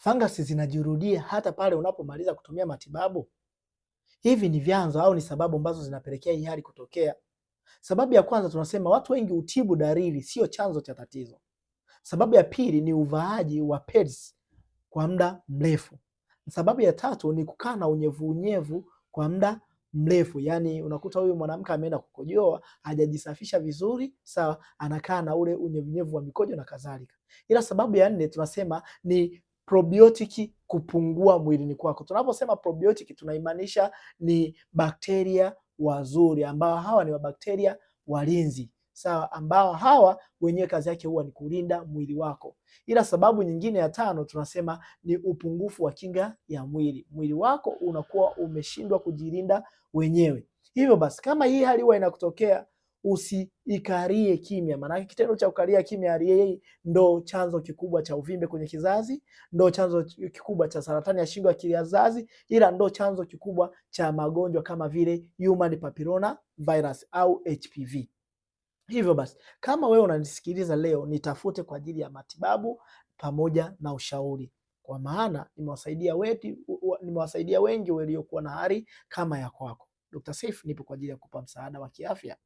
Fangasi zinajirudia hata pale unapomaliza kutumia matibabu? Hivi ni vyanzo au ni sababu ambazo zinapelekea hii hali kutokea? Sababu ya kwanza tunasema watu wengi hutibu dalili, sio chanzo cha tatizo. Sababu ya pili ni uvaaji wa pads kwa muda mrefu. Sababu ya tatu ni kukaa na unyevu kwa muda mrefu, yaani unakuta huyu mwanamke ameenda kukojoa, hajajisafisha vizuri, sawa, anakaa na ule unyevunyevu wa mikojo na kadhalika. Ila sababu ya nne tunasema ni probiotiki kupungua mwilini kwako. Tunaposema probiotiki tunaimaanisha ni bakteria wazuri ambao hawa ni bakteria walinzi, sawa, ambao hawa wenyewe kazi yake huwa ni kulinda mwili wako. Ila sababu nyingine ya tano tunasema ni upungufu wa kinga ya mwili. Mwili wako unakuwa umeshindwa kujilinda wenyewe. Hivyo basi kama hii hali huwa inakutokea, usiikarie kimya, maana kitendo cha kukaria kimya hali hii ndo chanzo kikubwa cha uvimbe kwenye kizazi, ndo chanzo kikubwa cha saratani ya shingo ya kizazi, ila ndo chanzo kikubwa cha magonjwa kama vile human papilloma virus au HPV. Hivyo basi kama wewe unanisikiliza leo, nitafute kwa ajili ya matibabu pamoja na ushauri, kwa maana nimewasaidia wengi waliokuwa na hali kama ya kwako. Dr. Seif nipo kwa ajili ya kukupa msaada wa kiafya.